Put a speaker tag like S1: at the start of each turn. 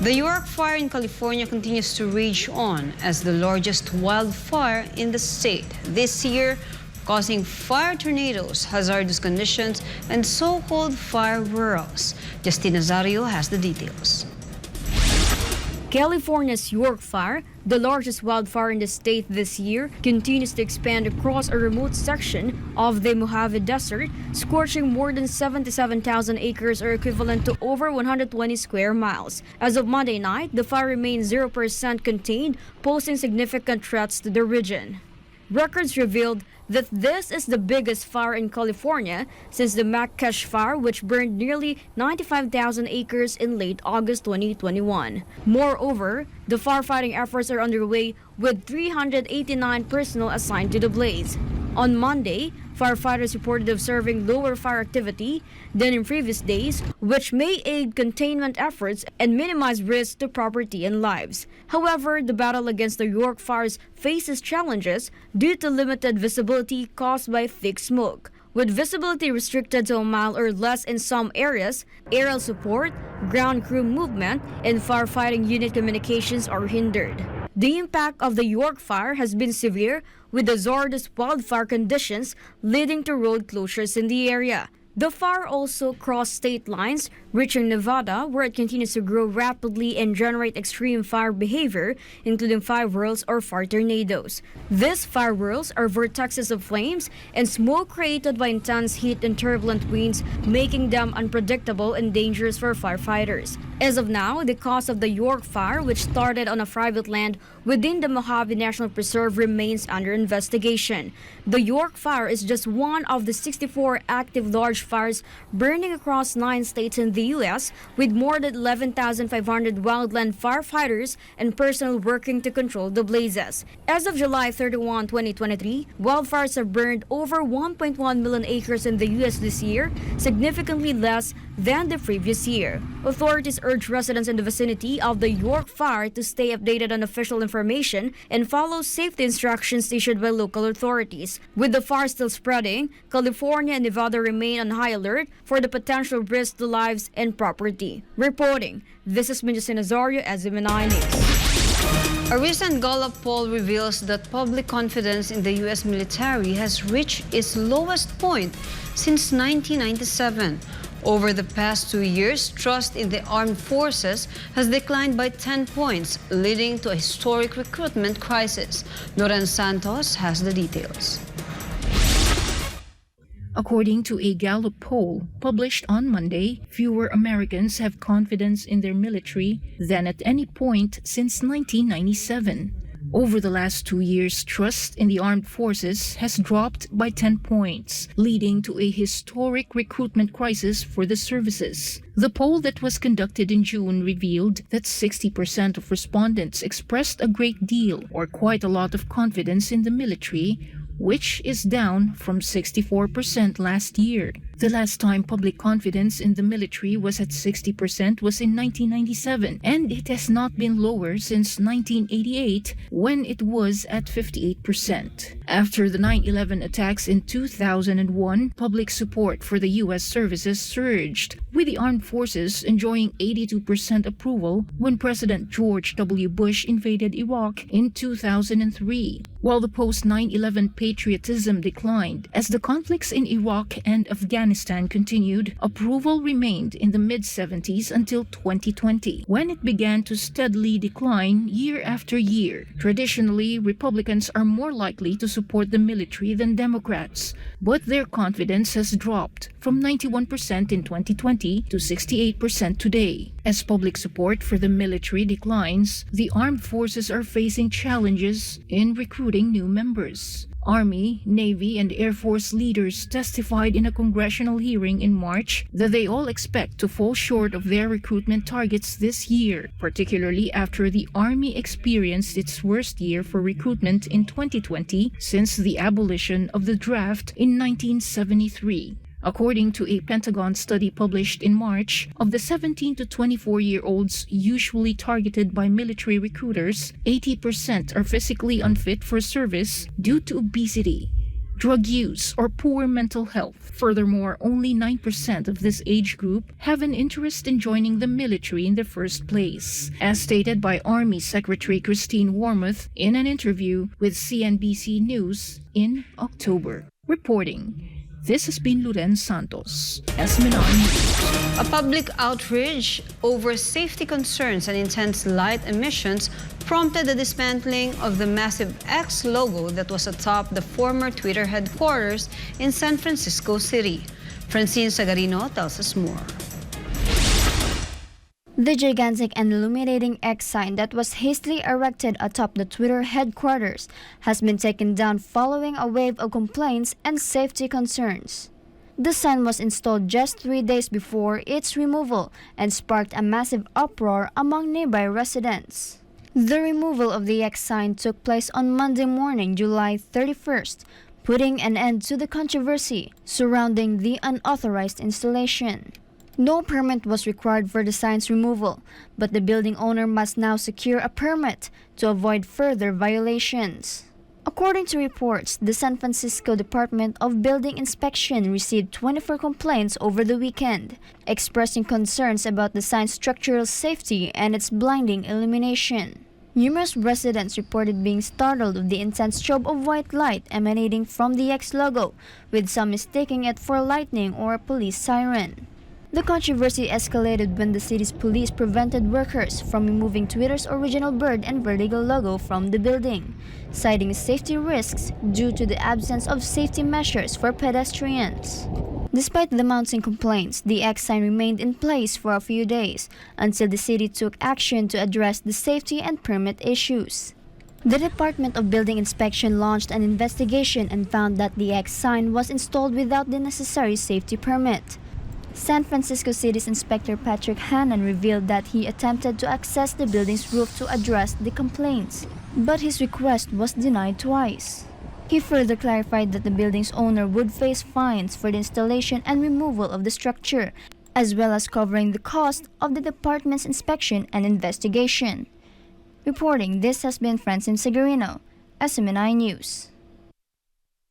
S1: The York Fire in California continues to rage on as the largest wildfire in the state this year, causing fire tornadoes, hazardous conditions, and so-called fire whirls. Justine Nazario has the details.
S2: California's York Fire, the largest wildfire in the state this year, continues to expand across a remote section of the Mojave Desert, scorching more than 77,000 acres or equivalent to over 120 square miles. As of Monday night, the fire remains 0% contained, posing significant threats to the region. Records revealed that this is the biggest fire in California since the Mojave fire, which burned nearly 95,000 acres in late August 2021. Moreover, the firefighting efforts are underway with 389 personnel assigned to the blaze. On Monday, firefighters reported observing lower fire activity than in previous days, which may aid containment efforts and minimize risks to property and lives. However, the battle against the York fires faces challenges due to limited visibility caused by thick smoke. With visibility restricted to a mile or less in some areas, aerial support, ground crew movement, and firefighting unit communications are hindered. The impact of the York fire has been severe, with hazardous wildfire conditions leading to road closures in the area. The fire also crossed state lines, reaching Nevada, where it continues to grow rapidly and generate extreme fire behavior, including fire whirls or fire tornadoes. These fire whirls are vortexes of flames and smoke created by intense heat and turbulent winds, making them unpredictable and dangerous for firefighters. As of now, the cause of the York fire, which started on a private land within the Mojave National Preserve, remains under investigation. The York fire is just one of the 64 active large fires burning across 9 states in the U.S., with more than 11,500 wildland firefighters and personnel working to control the blazes. As of July 31, 2023, wildfires have burned over 1.1 million acres in the U.S. this year, significantly less than the previous year. Authorities urge residents in the vicinity of the York fire to stay updated on official information and follow safety instructions issued by local authorities. With the fire still spreading, California and Nevada remain on high alert for the potential risk to lives and property. Reporting, this is Justine Nazario, SMNI News.
S1: A recent Gallup poll reveals that public confidence in the U.S. military has reached its lowest point since 1997. Over the past 2 years, trust in the armed forces has declined by 10 points, leading to a historic recruitment crisis. Noran Santos has the details.
S3: According to a Gallup poll published on Monday, fewer Americans have confidence in their military than at any point since 1997. Over the last 2 years, trust in the armed forces has dropped by 10 points, leading to a historic recruitment crisis for the services. The poll that was conducted in June revealed that 60% of respondents expressed a great deal or quite a lot of confidence in the military, which is down from 64% last year. The last time public confidence in the military was at 60% was in 1997, and it has not been lower since 1988, when it was at 58%. After the 9/11 attacks in 2001, public support for the U.S. services surged, with the armed forces enjoying 82% approval when President George W. Bush invaded Iraq in 2003. While the post-9/11 patriotism declined as the conflicts in Iraq and Afghanistan continued, approval remained in the mid-70s until 2020, when it began to steadily decline year after year. Traditionally, Republicans are more likely to support the military than Democrats, but their confidence has dropped from 91% in 2020 to 68% today. As public support for the military declines, the armed forces are facing challenges in recruiting new members. Army, Navy, and Air Force leaders testified in a congressional hearing in March that they all expect to fall short of their recruitment targets this year, particularly after the Army experienced its worst year for recruitment in 2020 since the abolition of the draft in 1973. According to a Pentagon study published in March, of the 17 to 24-year-olds usually targeted by military recruiters, 80% are physically unfit for service due to obesity. drug use, or poor mental health. Furthermore, only 9% of this age group have an interest in joining the military in the first place, as stated by Army Secretary Christine Wormuth in an interview with CNBC News in October. Reporting, this has been Loren Santos, SMNR News.
S1: A public outrage over safety concerns and intense light emissions prompted the dismantling of the massive X logo that was atop the former Twitter headquarters in San Francisco City. Francine Sagarino tells us more.
S2: The gigantic and illuminating X sign that was hastily erected atop the Twitter headquarters has been taken down following a wave of complaints and safety concerns. The sign was installed just 3 days before its removal and sparked a massive uproar among nearby residents. The removal of the X sign took place on Monday morning, July 31st, putting an end to the controversy surrounding the unauthorized installation. No permit was required for the sign's removal, but the building owner must now secure a permit to avoid further violations. According to reports, the San Francisco Department of Building Inspection received 24 complaints over the weekend, expressing concerns about the sign's structural safety and its blinding illumination. Numerous residents reported being startled with the intense strobe of white light emanating from the X logo, with some mistaking it for lightning or a police siren. The controversy escalated when the city's police prevented workers from removing Twitter's original bird and vertigo logo from the building, citing safety risks due to the absence of safety measures for pedestrians. Despite the mounting complaints, the X sign remained in place for a few days until the city took action to address the safety and permit issues. The Department of Building Inspection launched an investigation and found that the X sign was installed without the necessary safety permit. San Francisco City's Inspector Patrick Hannan revealed that he attempted to access the building's roof to address the complaints, but his request was denied twice. He further clarified that the building's owner would face fines for the installation and removal of the structure, as well as covering the cost of the department's inspection and investigation. Reporting, this has been Francine Sagarino, SMNI News.